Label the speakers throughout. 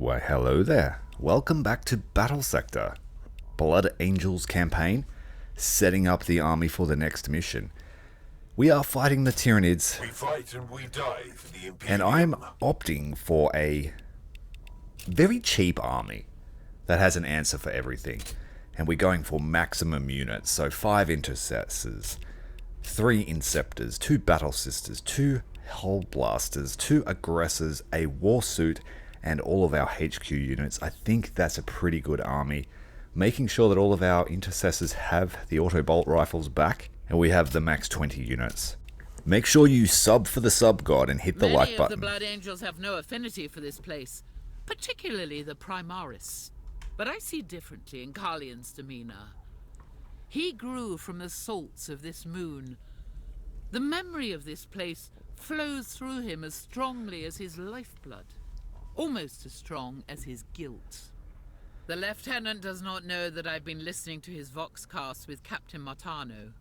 Speaker 1: Why, hello there. Welcome back to Battlesector. Blood Angels campaign, setting up the army for the next mission. We are fighting the Tyranids,
Speaker 2: We fight and we die for the Imperium.
Speaker 1: and I'm opting for a very cheap army that has an answer for everything. And we're going for maximum units, so 5 Intercessors, 3 Inceptors, 2 Battle Sisters, 2 Hellblasters, 2 Aggressors, a War Suit, and all of our HQ units. I think that's a pretty good army. Making sure that all of our Intercessors have the auto bolt rifles back, and we have the max 20 units. Make sure you sub for the sub god and hit the like button.
Speaker 3: Many of the Blood Angels have no affinity for this place, particularly the Primaris. But I see differently in Carlian's demeanor. He grew from the salts of this moon. The memory of this place flows through him as strongly as his lifeblood, almost as strong as his guilt. The Lieutenant does not know that I've been listening to his voxcast with Captain Martano.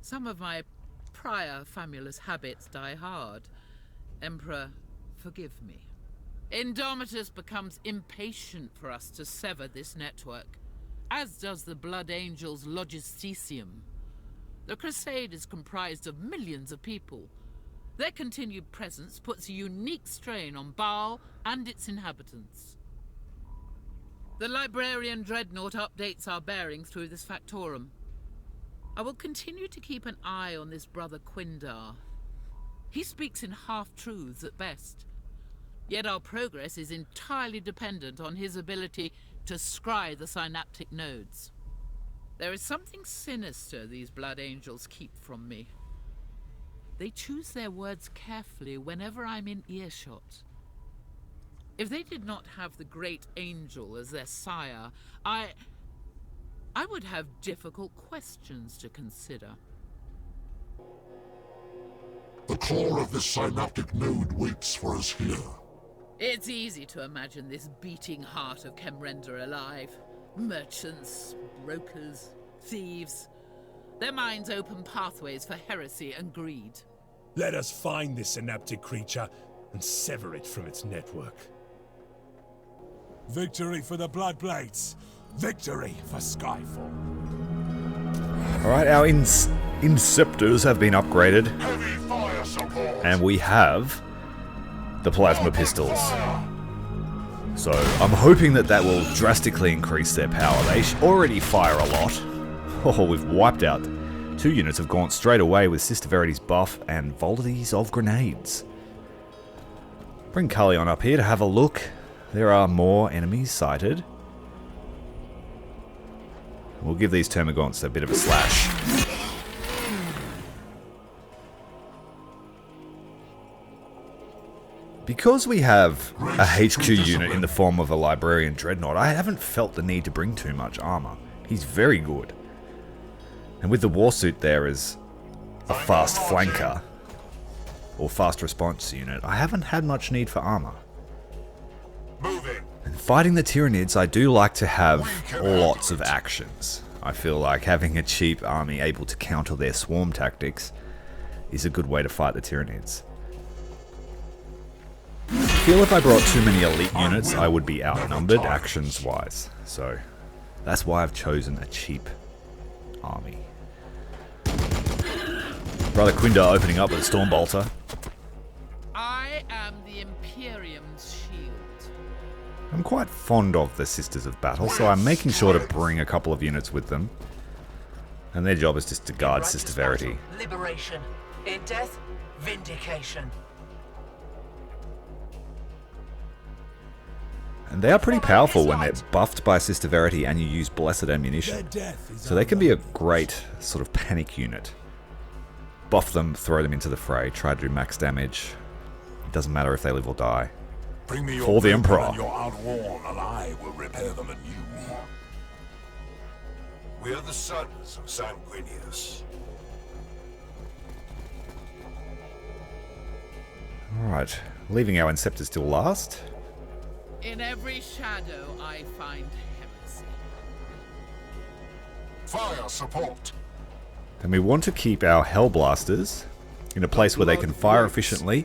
Speaker 3: Some of my prior famulous habits die hard. Emperor, forgive me. Indomitus becomes impatient for us to sever this network, as does the Blood Angels' Logisticium. The Crusade is comprised of millions of people. Their continued presence puts a unique strain on Baal and its inhabitants. The Librarian Dreadnought updates our bearing through this factorum. I will continue to keep an eye on this brother Cmdr. He speaks in half-truths at best. Yet our progress is entirely dependent on his ability to scry the synaptic nodes. There is something sinister these Blood Angels keep from me. They choose their words carefully whenever I'm in earshot. If they did not have the Great Angel as their sire, I would have difficult questions to consider.
Speaker 2: The core of this synaptic node waits for us here.
Speaker 3: It's easy to imagine this beating heart of Cmdr alive. Merchants, brokers, thieves. Their minds open pathways for heresy and greed.
Speaker 4: Let us find this synaptic creature and sever it from its network. Victory for the Bloodblades! Victory for Skyfall!
Speaker 1: Alright, our Inceptors have been upgraded,
Speaker 2: Heavy fire support.
Speaker 1: and we have the plasma pistols. So I'm hoping that that will drastically increase their power. They already fire a lot. Oh, we've wiped out. 2 units have gone straight away with Sister Verity's buff and volleys of grenades. Bring Carlion up here to have a look. There are more enemies sighted. We'll give these Termagants a bit of a slash. Because we have a HQ unit in the form of a Librarian Dreadnought, I haven't felt the need to bring too much armor. He's very good. And with the Warsuit there as a fast flanker, or fast response unit, I haven't had much need for armor.
Speaker 2: Moving.
Speaker 1: And fighting the Tyranids, I do like to have lots of actions. I feel like having a cheap army able to counter their swarm tactics is a good way to fight the Tyranids. I feel if I brought too many elite units, I would be outnumbered actions-wise. So that's why I've chosen a cheap army. Brother Cmdr opening up with a Stormbolter.
Speaker 3: I am the Imperium's shield.
Speaker 1: I'm quite fond of the Sisters of Battle, so I'm making sure to bring a couple of units with them. And their job is just to guard Sister Verity.
Speaker 5: Liberation. In death, vindication.
Speaker 1: And they are pretty powerful when they're buffed by Sister Verity and you use Blessed Ammunition. So they can be a great sort of panic unit. Buff them, throw them into the fray, try to do max damage. It doesn't matter if they live or die.
Speaker 2: Bring me your
Speaker 1: For the
Speaker 2: people
Speaker 1: Emperor.
Speaker 2: and your outworn, and I will repair them anew. We are the sons of Sanguinius.
Speaker 1: Alright, leaving our Inceptors still last.
Speaker 3: In every shadow I find heresy.
Speaker 2: Fire support.
Speaker 1: And we want to keep our Hellblasters in a place where they can fire efficiently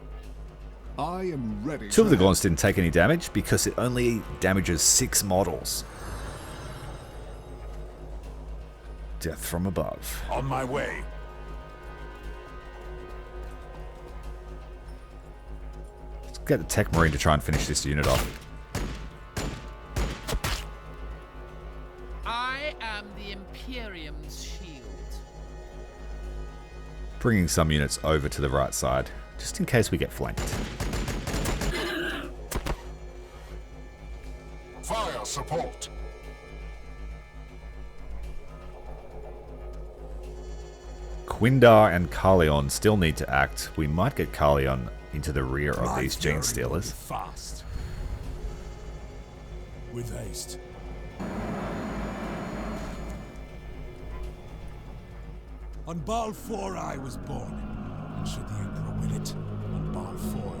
Speaker 6: I am ready.
Speaker 1: Two of the gaunts didn't take any damage because it only damages 6 models. Death from above.
Speaker 4: On my way.
Speaker 1: Let's get the Tech Marine to try and finish this unit off.
Speaker 3: I am the Imperium's shield.
Speaker 1: Bringing some units over to the right side, just in case we get flanked.
Speaker 2: Fire support.
Speaker 1: Quindar and Carleon still need to act. We might get Carleon into the rear of these Gene Stealers.
Speaker 4: Fast. With haste. On Baal 4 I was born, and should the Emperor will it, on Baal 4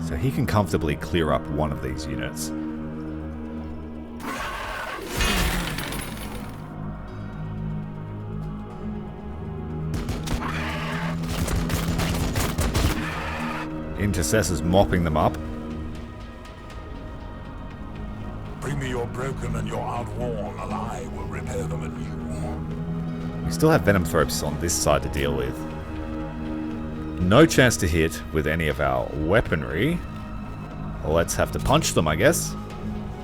Speaker 1: So he can comfortably clear up one of these units. Intercessors mopping them up.
Speaker 4: Bring me your broken and your outworn, and I will repair them anew.
Speaker 1: We still have Venom Thropes on this side to deal with. No chance to hit with any of our weaponry. Let's have to punch them, I guess.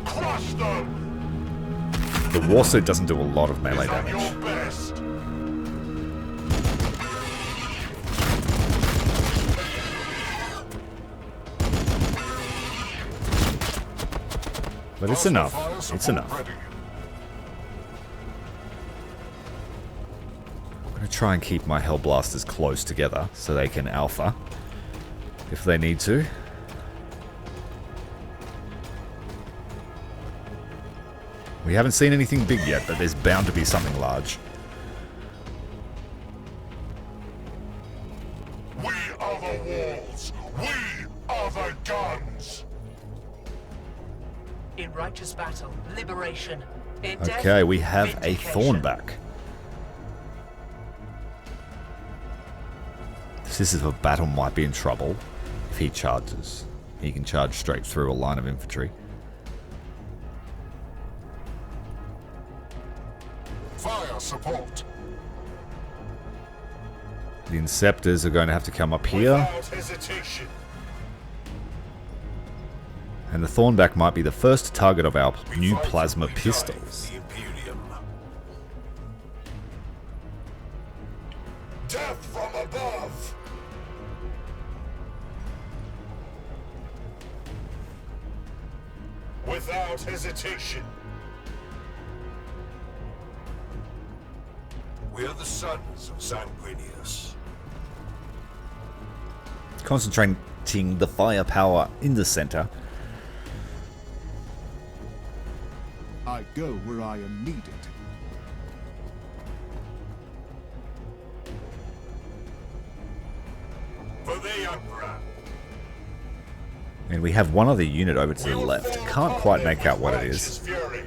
Speaker 2: Crush them.
Speaker 1: The Warsuit doesn't do a lot of melee
Speaker 2: At
Speaker 1: damage.
Speaker 2: your best.
Speaker 1: But it's enough. It's enough.
Speaker 2: Ready.
Speaker 1: I'm going to try and keep my Hellblasters close together so they can alpha if they need to. We haven't seen anything big yet, but there's bound to be something large.
Speaker 2: We are the walls. We are the guns.
Speaker 5: In righteous battle, liberation. In death,
Speaker 1: Okay, we have a
Speaker 5: vindication.
Speaker 1: Thornback. This is a battle might be in trouble if he charges. He can charge straight through a line of infantry.
Speaker 2: Fire support.
Speaker 1: The Inceptors are going to have to come up here.
Speaker 2: Without hesitation.
Speaker 1: And the Thornback might be the first target of our
Speaker 2: We
Speaker 1: new
Speaker 2: fight
Speaker 1: plasma
Speaker 2: and we
Speaker 1: pistols.
Speaker 2: drive the Imperium. Death from above. Without hesitation. We are the sons of Sanguinius.
Speaker 1: Concentrating the firepower in the center.
Speaker 6: I go where I am needed.
Speaker 2: For the Emperor.
Speaker 1: And we have one other unit over to the
Speaker 2: We'll
Speaker 1: left.
Speaker 2: fall
Speaker 1: Can't quite
Speaker 2: upon
Speaker 1: make
Speaker 2: them
Speaker 1: out what
Speaker 2: with
Speaker 1: it
Speaker 2: righteous
Speaker 1: is.
Speaker 2: fury.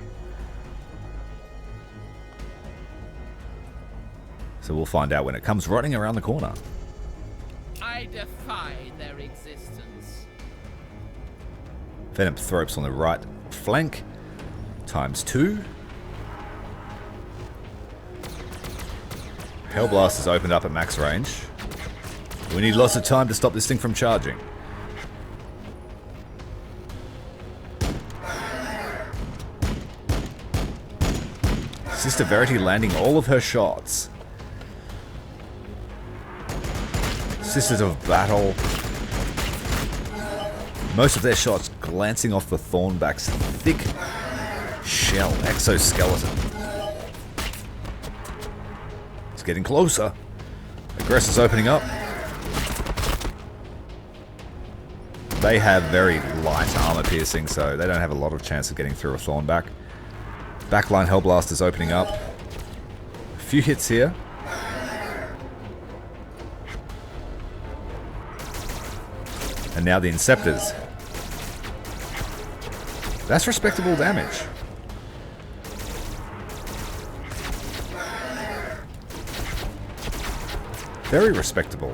Speaker 1: So we'll find out when it comes running around the corner.
Speaker 3: I defy their existence.
Speaker 1: Venom Thropes on the right flank. ×2. Hellblast is opened up at max range. We need lots of time to stop this thing from charging. Sister Verity landing all of her shots. Sisters of Battle. Most of their shots glancing off the Thornback's thick shell exoskeleton. It's getting closer. Aggressor's opening up. They have very light armor piercing, so they don't have a lot of chance of getting through a Thornback. Backline Hellblast is opening up. A few hits here. And now the Inceptors. That's respectable damage. Very respectable.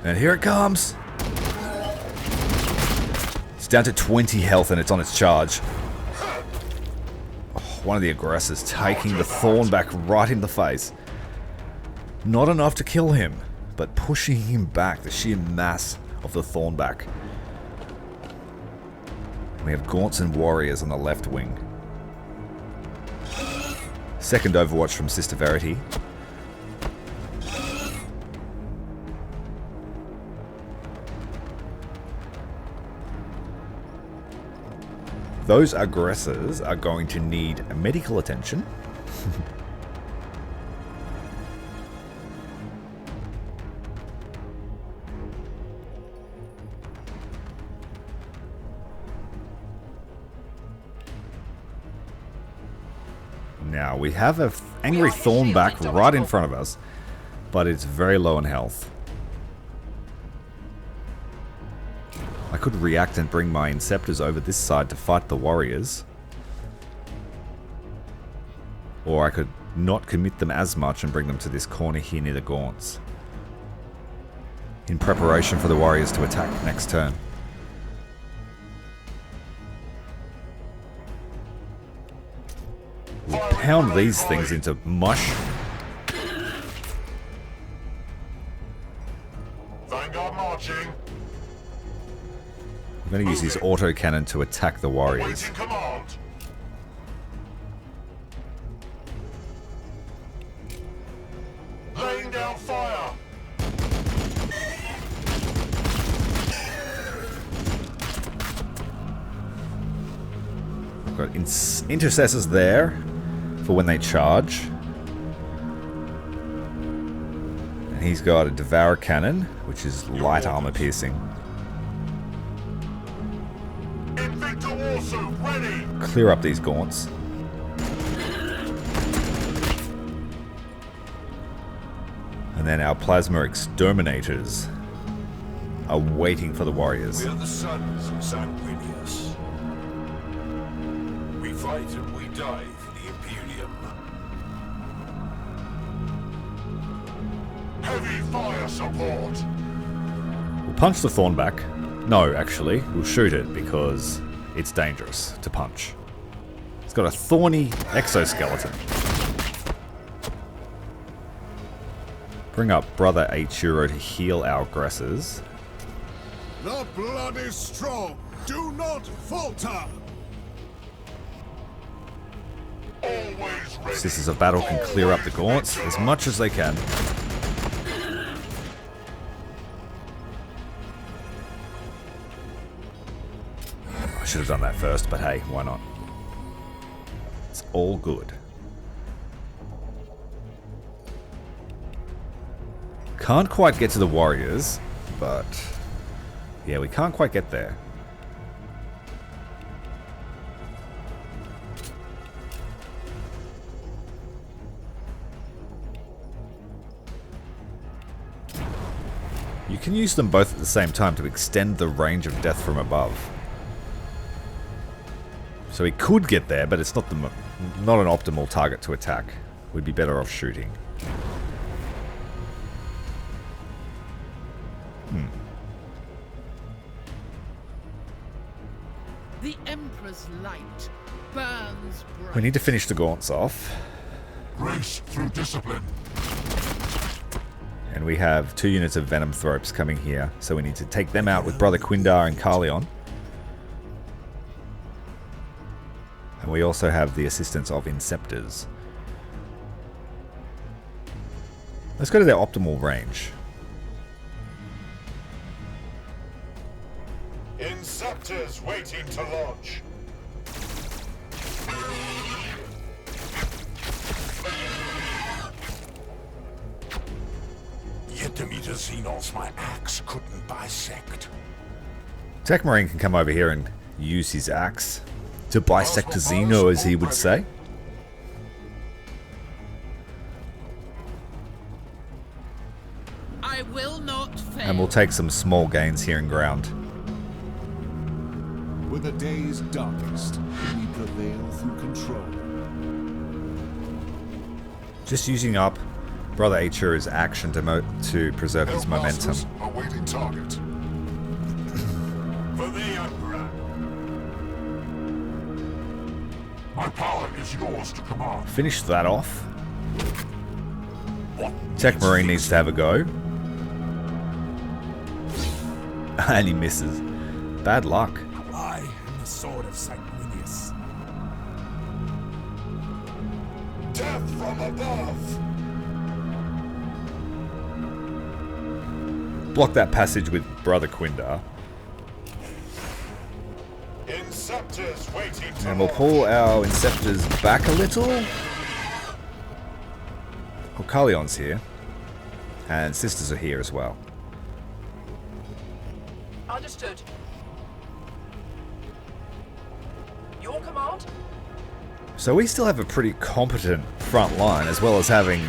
Speaker 1: And here it comes. It's down to 20 health and it's on its charge. Oh, one of the aggressors taking the Thornback right in the face. Not enough to kill him, but pushing him back, the sheer mass of the Thornback. We have Gaunts and Warriors on the left wing. Second Overwatch from Sister Verity. Those aggressors are going to need medical attention. Now, we have an angry Thornback right in front of us, but it's very low on health. I could react and bring my Inceptors over this side to fight the Warriors. Or I could not commit them as much and bring them to this corner here near the Gaunts, in preparation for the Warriors to attack next turn. We'll pound these things into mush.
Speaker 2: Vanguard marching.
Speaker 1: I'm going to use his autocannon to attack the Warriors.
Speaker 2: Waiting command. Laying down fire.
Speaker 1: I've got intercessors there for when they charge. And he's got a Devour Cannon, which is light armor piercing.
Speaker 2: Invicta Warsuit ready.
Speaker 1: Clear up these Gaunts. And then our Plasma Exterminators are waiting for the Warriors.
Speaker 4: We are the sons of Sanguinius. We fight and we die for the Imperium.
Speaker 2: Heavy fire support.
Speaker 1: We'll punch the Thornback. No, actually, we'll shoot it because it's dangerous to punch. It's got a thorny exoskeleton. Bring up Brother Eiichiro to heal our aggressors.
Speaker 6: The blood is strong. Do not falter.
Speaker 2: Always ready.
Speaker 1: Sisters of Battle can clear up the Gaunts as much as they can. I should have done that first, but hey, why not? It's all good. Can't quite get to the Warriors, but yeah, we can't quite get there. You can use them both at the same time to extend the range of death from above. So he could get there, but it's not an optimal target to attack. We'd be better off shooting.
Speaker 3: The Emperor's light burns bright.
Speaker 1: We need to finish the Gaunts off.
Speaker 2: Grace through discipline.
Speaker 1: And we have 2 units of Venom Thropes coming here, so we need to take them out with Brother Quindar and Carleon. And we also have the assistance of Inceptors. Let's go to their optimal range.
Speaker 2: Inceptors waiting to launch.
Speaker 4: Yet to meet a Xenos my axe couldn't bisect.
Speaker 1: Tech Marine can come over here and use his axe to bisect a Xeno, as he would say.
Speaker 3: I will not fail.
Speaker 1: And we'll take some small gains here in ground.
Speaker 6: With the day's darkest, we prevail through control.
Speaker 1: Just using up Brother Ature is action to preserve his momentum.
Speaker 2: Hellblasters awaiting target.
Speaker 6: For the Emperor.
Speaker 2: My power is yours to command.
Speaker 1: Finish that off. Tech Marine needs to have a go. And he misses. Bad luck.
Speaker 4: I am the sword of Sanguinius.
Speaker 6: Death from above.
Speaker 1: Block that passage with Brother Quindar.
Speaker 6: Inceptors waiting to
Speaker 1: And we'll pull our Inceptors back a little. Oh, Carleon's here. And Sisters are here as well.
Speaker 5: Understood. Your command?
Speaker 1: So we still have a pretty competent front line, as well as having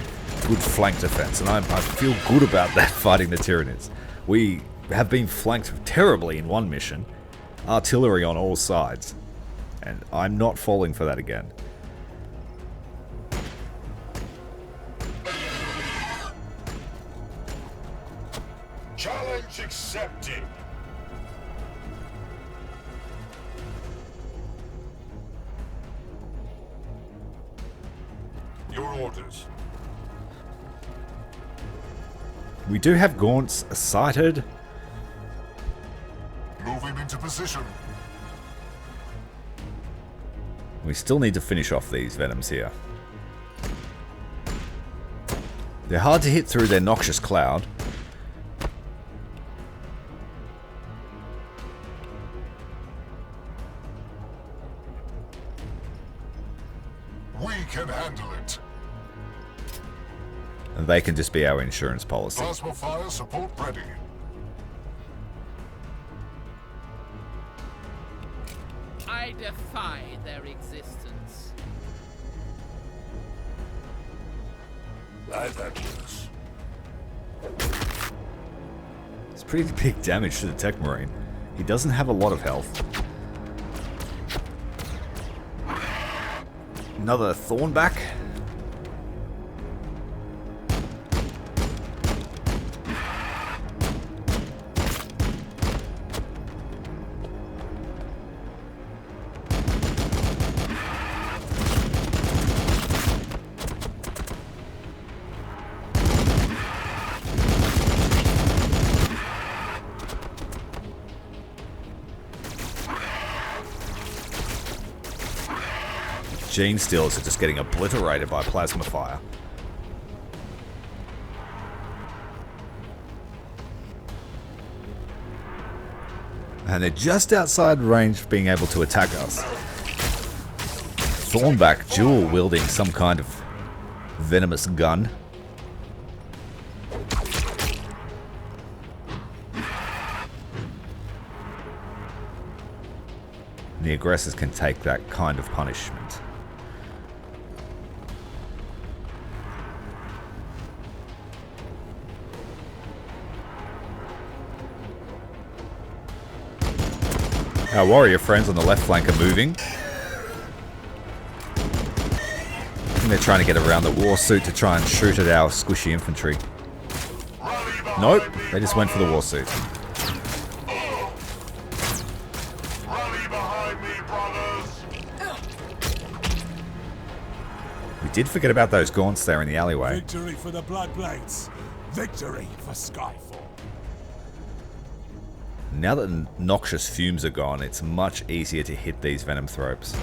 Speaker 1: good flank defense, and I feel good about that fighting the Tyranids. We have been flanked terribly in one mission, artillery on all sides, and I'm not falling for that again.
Speaker 6: challenge accepted. Your orders.
Speaker 1: We do have gaunts sighted.
Speaker 2: Moving into position.
Speaker 1: We still need to finish off these Venoms here. They're hard to hit through their noxious cloud.
Speaker 2: We can handle it.
Speaker 1: And they can just be our insurance policy.
Speaker 2: Plasma fire support ready.
Speaker 3: I defy their existence.
Speaker 6: Live actions.
Speaker 1: It's pretty big damage to the Tech Marine. He doesn't have a lot of health. Another Thornback. Gene Stealers are just getting obliterated by plasma fire. And they're just outside range of being able to attack us. Thornback dual wielding some kind of venomous gun. The aggressors can take that kind of punishment. Our warrior friends on the left flank are moving. And they're trying to get around the war suit to try and shoot at our squishy infantry. Nope, they just went for the war suit.
Speaker 2: Rally behind me, brothers.
Speaker 1: We did forget about those gaunts there in the alleyway.
Speaker 4: Victory for the Bloodblades. Victory for Skyfall.
Speaker 1: Now that the noxious fumes are gone, it's much easier to hit these venom thropes.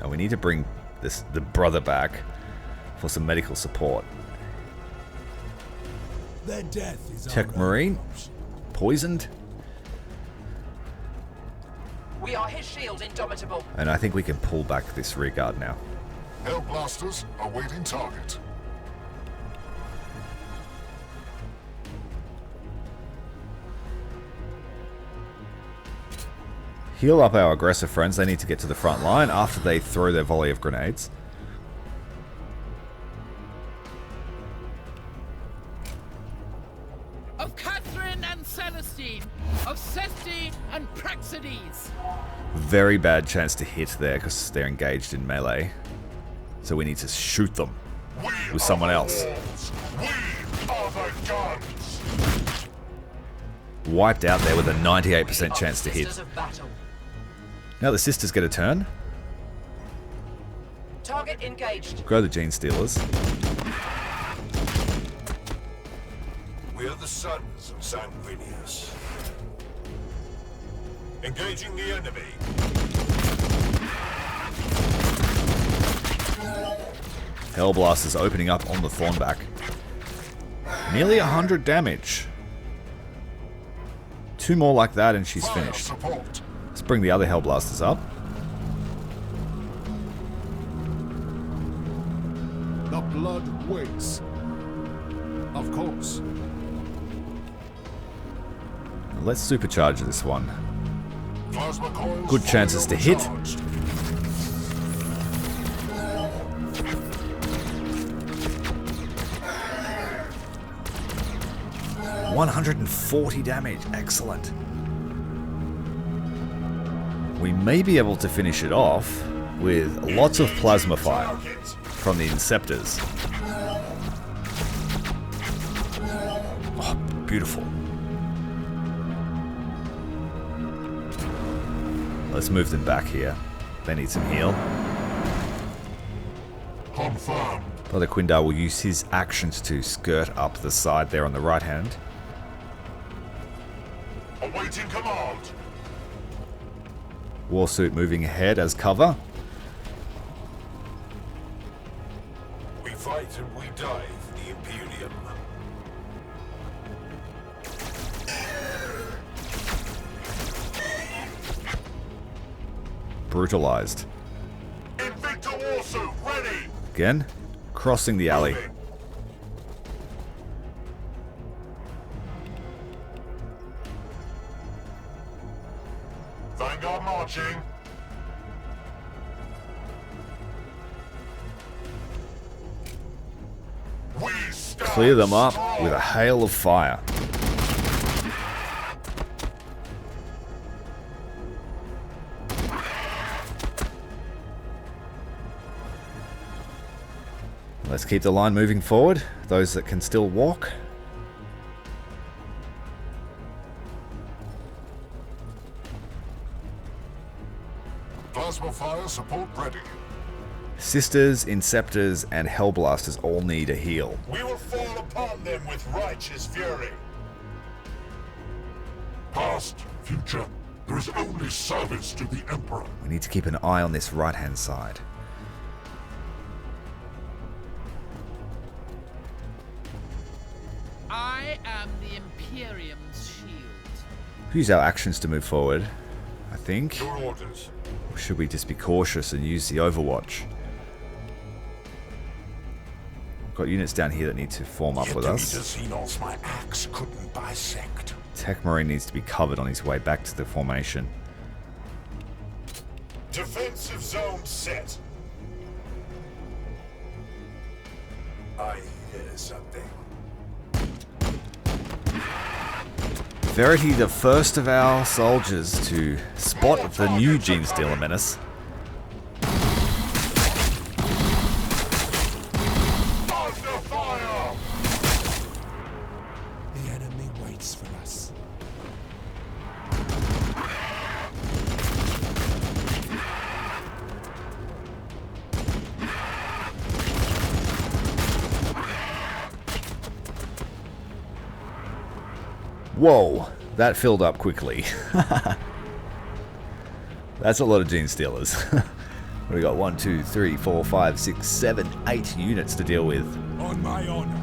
Speaker 1: And we need to bring the brother back for some medical support.
Speaker 4: Their death is
Speaker 1: Tech
Speaker 4: our
Speaker 1: Marine,
Speaker 4: only option.
Speaker 1: poisoned,
Speaker 5: We are his shield, Indomitable.
Speaker 1: and I think we can pull back this rear guard now.
Speaker 2: Hellblasters awaiting target.
Speaker 1: Heal up our aggressive friends. They need to get to the front line after they throw their volley of grenades.
Speaker 3: Of Catherine and Celestine, of Sesti and Praxides.
Speaker 1: Very bad chance to hit there because they're engaged in melee. So we need to shoot them
Speaker 2: We
Speaker 1: with someone
Speaker 2: are the
Speaker 1: else.
Speaker 2: walls. We are the guns.
Speaker 1: Wiped out there with a 98% chance to hit.
Speaker 5: Sisters of battle.
Speaker 1: Now the sisters get a turn.
Speaker 5: Target engaged.
Speaker 1: Grow the Gene Stealers.
Speaker 6: We are the sons of Sanguinius. Engaging the enemy.
Speaker 1: Hellblasters opening up on the Thornback. Nearly 100 damage. 2 more like that and she's
Speaker 2: Fire
Speaker 1: finished.
Speaker 2: support.
Speaker 1: Let's bring the other Hellblasters up.
Speaker 6: The blood waits. Of course.
Speaker 1: Let's supercharge this one.
Speaker 2: Plasma coils
Speaker 1: Good chances to hit.
Speaker 2: overcharged.
Speaker 1: 140 damage. Excellent. We may be able to finish it off with lots of plasma fire from the Inceptors. Oh, beautiful. Let's move them back here. They need some heal.
Speaker 2: Confirmed.
Speaker 1: Brother Quindar will use his actions to skirt up the side there on the right hand.
Speaker 2: Awaiting command.
Speaker 1: Warsuit moving ahead as cover.
Speaker 6: We fight and we die for the Imperium.
Speaker 1: Brutalized.
Speaker 2: Invicta Warsuit ready.
Speaker 1: Again, crossing the alley.
Speaker 2: Moving. Vanguard marching. We stand
Speaker 1: Clear them up
Speaker 2: strong.
Speaker 1: with a hail of fire. Let's keep the line moving forward. Those that can still walk.
Speaker 2: Plasma fire support ready.
Speaker 1: Sisters, Inceptors, and Hellblasters all need a heal.
Speaker 2: We will fall upon them with righteous fury. Past, future, there is only service to the Emperor.
Speaker 1: We need to keep an eye on this right-hand side.
Speaker 3: I am the Imperium's shield.
Speaker 1: Use our actions to move forward, I think.
Speaker 6: Your orders.
Speaker 1: Or should we just be cautious and use the Overwatch? Got units down here that need to form up with us.
Speaker 2: Xenos my axe couldn't bisect.
Speaker 1: Tech Marine needs to be covered on his way back to the formation.
Speaker 2: Defensive zone set. I hear something.
Speaker 1: Verity, the first of our soldiers to spot the new Gene Stealer menace.
Speaker 2: Under fire!
Speaker 4: The enemy waits for us.
Speaker 1: Whoa, that filled up quickly. That's a lot of Gene Stealers. We got 1, 2, 3, 4, 5, 6, 7, 8 units to deal with.
Speaker 4: On my honor.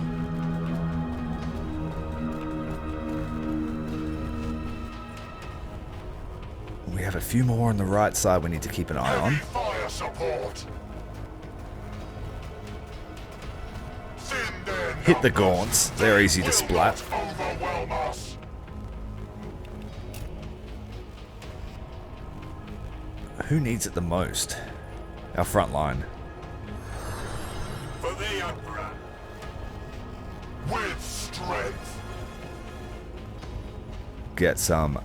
Speaker 1: We have a few more on the right side we need to keep an eye
Speaker 2: Heavy
Speaker 1: on.
Speaker 2: fire support. Thin their
Speaker 1: Hit the
Speaker 2: numbers.
Speaker 1: gaunts, they're easy to
Speaker 2: Will
Speaker 1: splat.
Speaker 2: not overwhelm us.
Speaker 1: Who needs it the most? Our front line.
Speaker 2: For the Emperor. With strength.
Speaker 1: Get some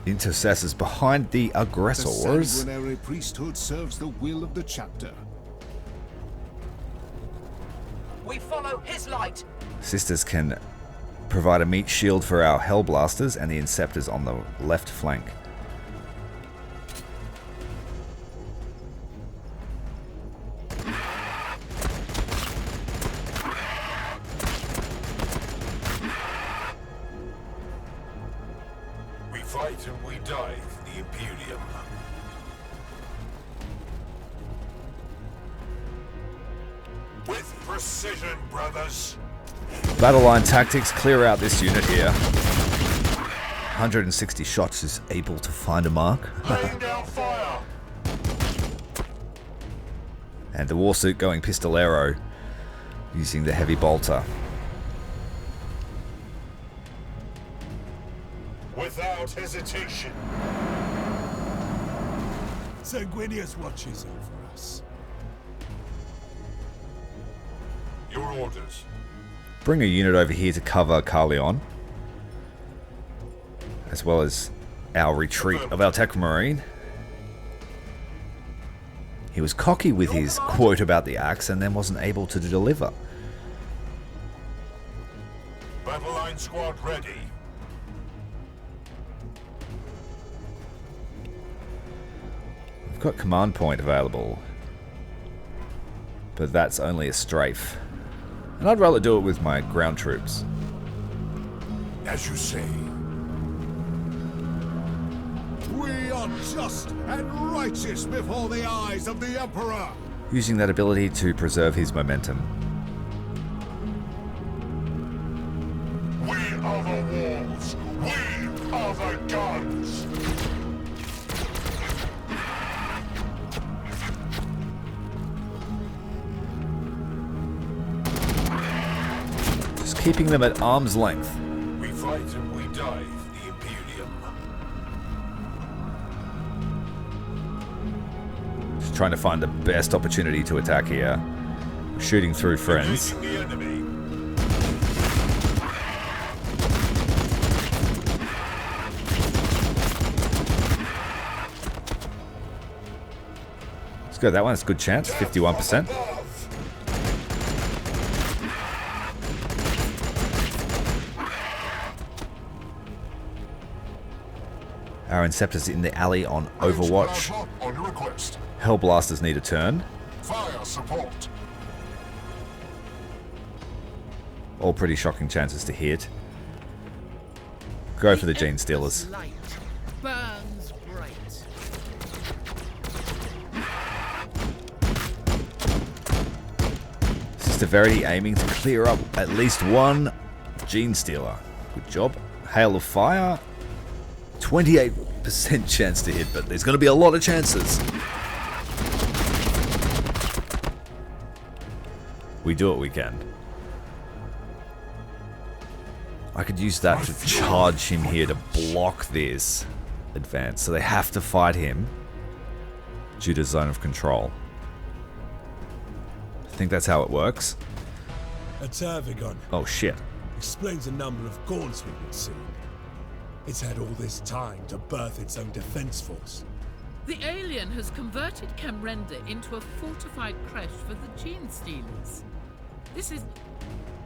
Speaker 1: intercessors behind the
Speaker 6: The
Speaker 1: aggressors.
Speaker 6: sanguinary priesthood serves the will of the chapter.
Speaker 5: We follow his light.
Speaker 1: Sisters can provide a meat shield for our Hellblasters and the Inceptors on the left flank.
Speaker 2: We fight and we die for the Imperium. With precision, brothers.
Speaker 1: Battle line tactics, clear out this unit here. 160 shots is able to find a mark.
Speaker 2: Laying down fire.
Speaker 1: And the Warsuit going Pistolero using the heavy bolter.
Speaker 2: Without hesitation.
Speaker 4: Sanguinius watches over us.
Speaker 2: Your orders.
Speaker 1: Bring a unit over here to cover Carleon, as well as our retreat of our Tech Marine. He was cocky with his quote about the axe and then wasn't able to deliver.
Speaker 2: Battle line squad ready.
Speaker 1: We've got command point available, but that's only a strafe. And I'd rather do it with my ground troops.
Speaker 2: As you say.
Speaker 6: We are just and righteous before the eyes of the Emperor.
Speaker 1: Using that ability to preserve his momentum.
Speaker 2: We are the walls. We are the guns.
Speaker 1: Just keeping them at arm's length.
Speaker 2: We fight and we die for the Imperium.
Speaker 1: Just trying to find the best opportunity to attack here. Shooting through friends.
Speaker 2: Engaging the enemy.
Speaker 1: Let's go that one. It's a good chance. 51%. Our Inceptors in the alley on Overwatch.
Speaker 2: On your request.
Speaker 1: Hellblasters need a turn.
Speaker 2: Fire support.
Speaker 1: All pretty shocking chances to hit. Go for the Gene Stealers.
Speaker 3: Light burns bright.
Speaker 1: Sister Verity aiming to clear up at least one Gene Stealer. Good job. Hail of Fire. 28% chance to hit, but there's going to be a lot of chances. We do what we can. I could use that to charge him here to block this advance. So they have to fight him due to zone of control. I think that's how it works.
Speaker 4: A Tervigon
Speaker 1: Oh shit.
Speaker 4: explains a number of gaunts we've been seeing. It's had all this time to birth its own defense force.
Speaker 3: The alien has converted Cmdr into a fortified creche for the Gene Stealers. This is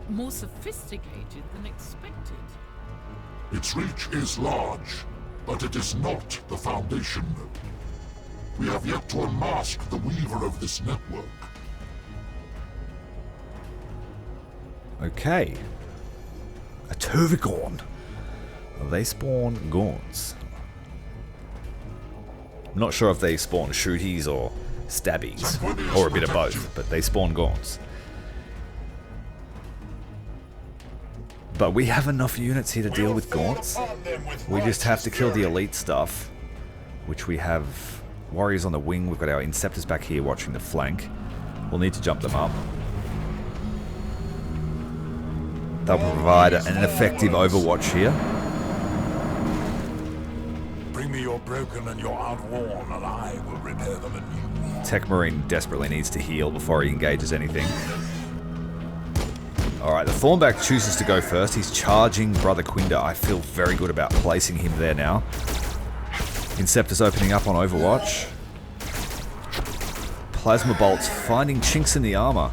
Speaker 3: more sophisticated than expected.
Speaker 2: Its reach is large, but it is not the foundation. We have yet to unmask the weaver of this network.
Speaker 1: Okay. A Tervigon. They spawn gaunts. I'm not sure if they spawn shooties or stabbies, or a bit of both, but they spawn gaunts. But we have enough units here to deal with gaunts. We just have to kill the elite stuff, which we have warriors on the wing. We've got our Inceptors back here watching the flank. We'll need to jump them up. They'll provide an effective overwatch here.
Speaker 2: Bring me your broken and your outworn, and I will repair them anew.
Speaker 1: Tech Marine desperately needs to heal before he engages anything. Alright, the Thornback chooses to go first. He's charging Brother Quinder. I feel very good about placing him there now. Inceptors opening up on Overwatch. Plasma bolts finding chinks in the armor.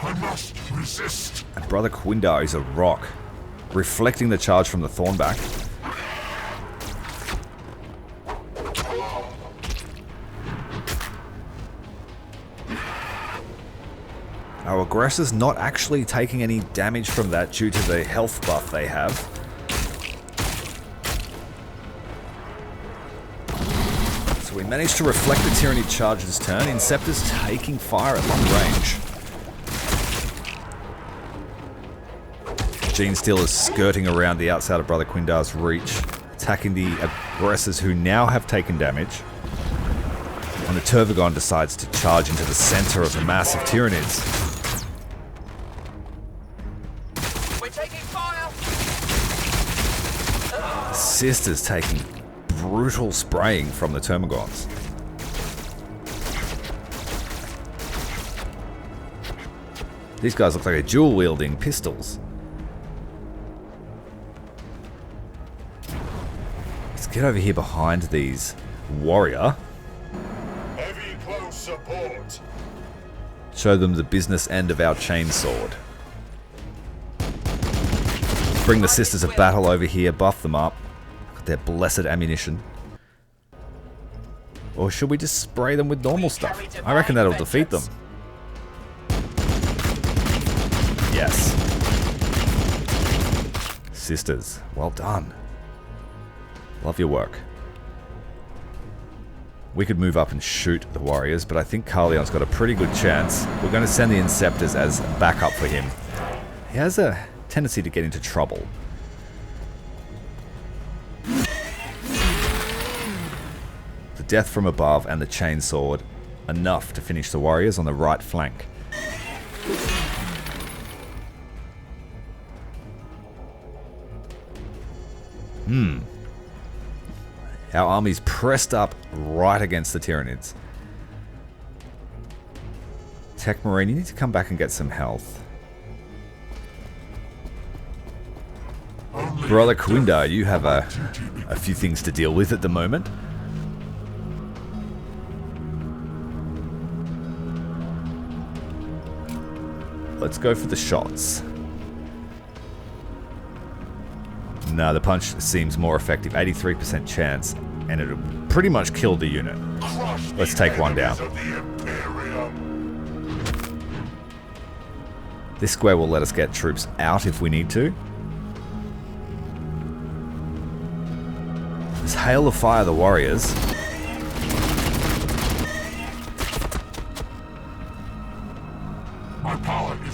Speaker 2: I must resist.
Speaker 1: And Brother Quindar is a rock, reflecting the charge from the Thornback. Our aggressors not actually taking any damage from that due to the health buff they have. So we managed to reflect the Tyranny charge's turn. Inceptor's taking fire at long range. Genestealer's skirting around the outside of Brother Quindar's reach, attacking the aggressors who now have taken damage. And the Tervagon decides to charge into the center of the mass of Tyranids. Sisters taking brutal spraying from the Termagons. These guys look like they're dual-wielding pistols. Let's get over here behind these warrior.
Speaker 2: Heavy close support.
Speaker 1: Show them the business end of our chainsword. Bring the Sisters of Battle over here, buff them up. Their blessed ammunition. Or should we just spray them with normal stuff? I reckon that'll defeat them. Yes. Sisters, well done. Love your work. We could move up and shoot the warriors, but I think Carleon's got a pretty good chance. We're going to send the Inceptors as backup for him. He has a tendency to get into trouble. Death from above and the chainsword, enough to finish the warriors on the right flank. Our army's pressed up right against the Tyranids. Tech Marine, you need to come back and get some health. Brother Quindar, you have a few things to deal with at the moment. Let's go for the shots. No, the punch seems more effective. 83% chance, and it'll pretty much kill the unit. Let's take one down. This square will let us get troops out if we need to. Let's hail of fire the warriors.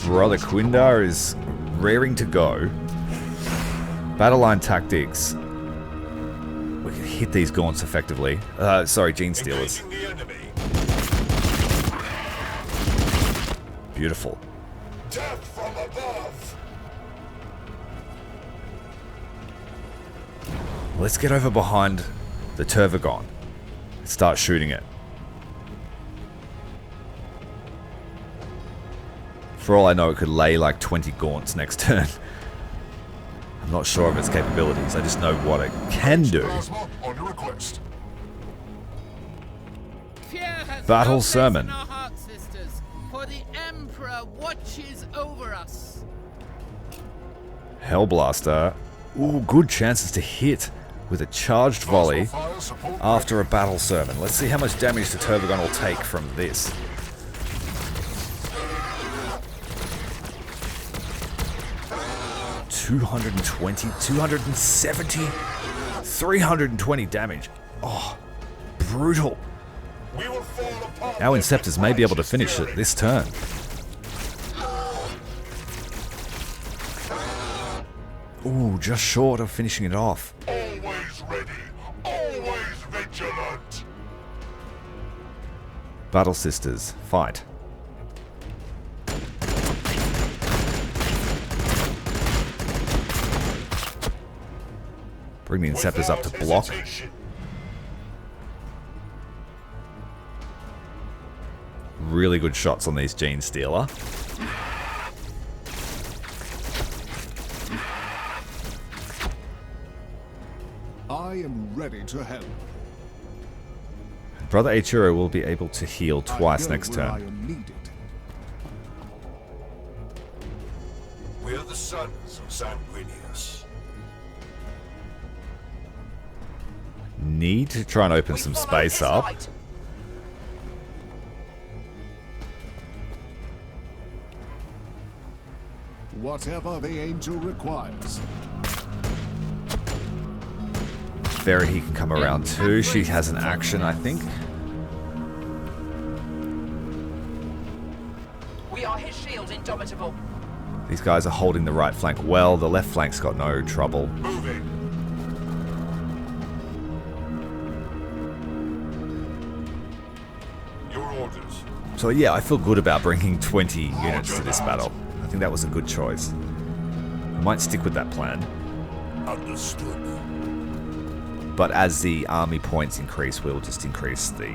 Speaker 1: Brother Quindar is raring to go. Battle line tactics. We can hit these gaunts effectively. Sorry, Genestealers. Beautiful.
Speaker 2: Death from above.
Speaker 1: Let's get over behind the Tervagon and start shooting it. For all I know, it could lay like 20 gaunts next turn. I'm not sure of its capabilities. I just know what it can do. Battle sermon.
Speaker 3: Our heart, sisters, for the Emperor watches over us.
Speaker 1: Hellblaster. Ooh, good chances to hit with a charged volley after a battle sermon. Let's see how much damage the Tervagon will take from this. 220, 270, 320 damage. Oh, brutal. Our Inceptors may be able to finish it this turn. Ooh, just short of finishing it off.
Speaker 2: Always ready, always vigilant.
Speaker 1: Battle Sisters, fight. Bring the Inceptors up to block. Really good shots on these Genestealer.
Speaker 6: I am ready to help.
Speaker 1: Brother Eiichiro will be able to heal twice next
Speaker 6: I
Speaker 1: turn.
Speaker 6: am needed. the sons of Sanguinius.
Speaker 1: Need to try and open some space up.
Speaker 6: Whatever the angel requires.
Speaker 1: Verity can come around too. She has an action, I think.
Speaker 5: We are his shield, Indomitable.
Speaker 1: These guys are holding the right flank well. The left flank's got no trouble.
Speaker 2: Moving. Your orders.
Speaker 1: So yeah, I feel good about bringing 20 units to this battle. I think that was a good choice. I might stick with that plan.
Speaker 2: Understood.
Speaker 1: But as the army points increase, we'll just increase the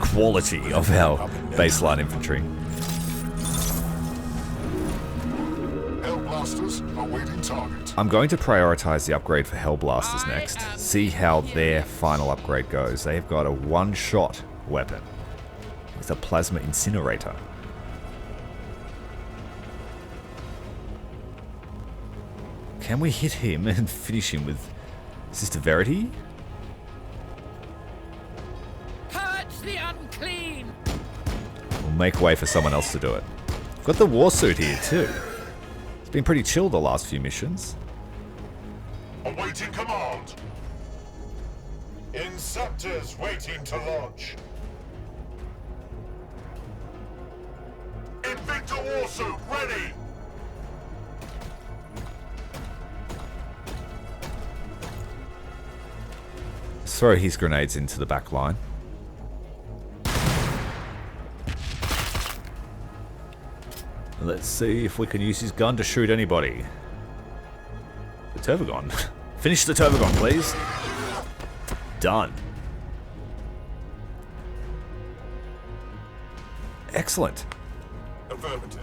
Speaker 1: quality of our baseline infantry.
Speaker 2: Hellblasters awaiting target.
Speaker 1: I'm going to prioritize the upgrade for Hellblasters next. See how their final upgrade goes. They've got a one-shot weapon. It's a plasma incinerator. Can we hit him and finish him with Sister Verity?
Speaker 3: Purge the unclean!
Speaker 1: We'll make way for someone else to do it. Got the war suit here too. It's been pretty chill the last few missions.
Speaker 2: Awaiting command. Inceptors waiting to launch. Invicta warsuit ready.
Speaker 1: Let's throw his grenades into the back line. Let's see if we can use his gun to shoot anybody. The Tervagon. Finish the Tervagon, please. Done. Excellent.
Speaker 2: Affirmative.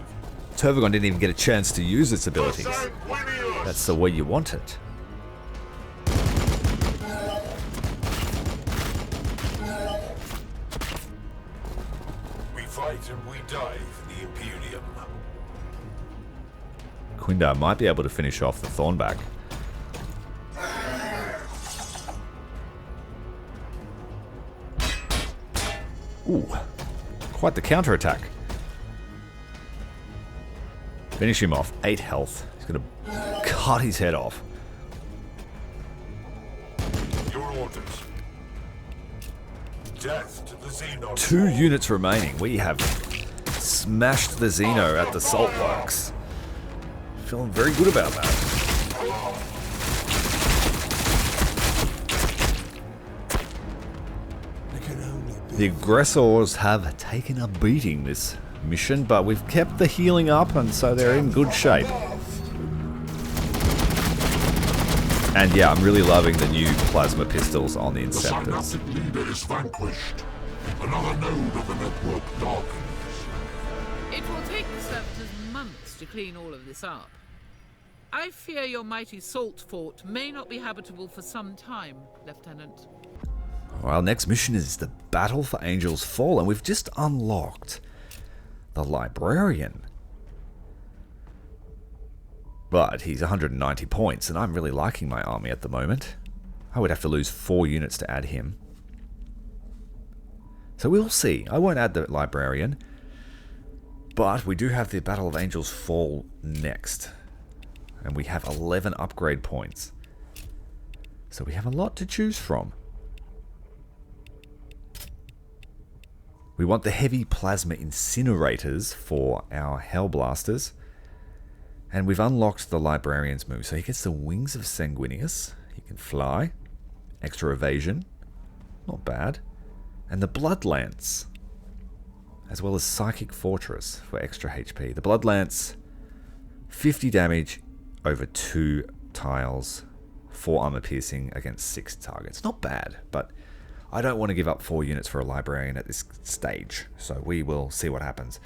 Speaker 1: Tervagon didn't even get a chance to use its abilities.
Speaker 2: Sanguinius.
Speaker 1: That's the way you want it.
Speaker 2: We fight and we die for the Imperium.
Speaker 1: Quindar might be able to finish off the Thornback. Ooh, quite the counterattack. Finish him off. 8 health. He's going to cut his head off.
Speaker 2: Your orders. Death to the Xenon.
Speaker 1: 2 units remaining. We have smashed the Xeno at the Salt Works. Feeling very good about that. The aggressors have taken a beating this mission, but we've kept the healing up, and so they're in good shape. And yeah, I'm really loving the new plasma pistols on the
Speaker 2: The
Speaker 1: Inceptors.
Speaker 2: synaptic leader is vanquished. Another node of the network darkens.
Speaker 3: It will take the servitors months to clean all of this up. I fear your mighty salt fort may not be habitable for some time, Lieutenant.
Speaker 1: Well, next mission is the Battle for Angel's Fall, and we've just unlocked the Librarian. But he's 190 points, and I'm really liking my army at the moment. I would have to lose 4 units to add him. So we'll see. I won't add the Librarian. But we do have the Battle of Angel's Fall next. And we have 11 upgrade points. So we have a lot to choose from. We want the heavy plasma incinerators for our Hellblasters. And we've unlocked the Librarian's move. So he gets the Wings of Sanguinius. He can fly. Extra evasion. Not bad. And the Blood Lance. As well as Psychic Fortress for extra HP. The Blood Lance, 50 damage over 2 tiles. 4 armor piercing against 6 targets. Not bad, but I don't want to give up 4 units for a Librarian at this stage, so we will see what happens.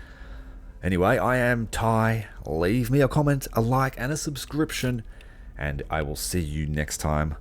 Speaker 1: Anyway, I am Ty. Leave me a comment, a like, and a subscription, and I will see you next time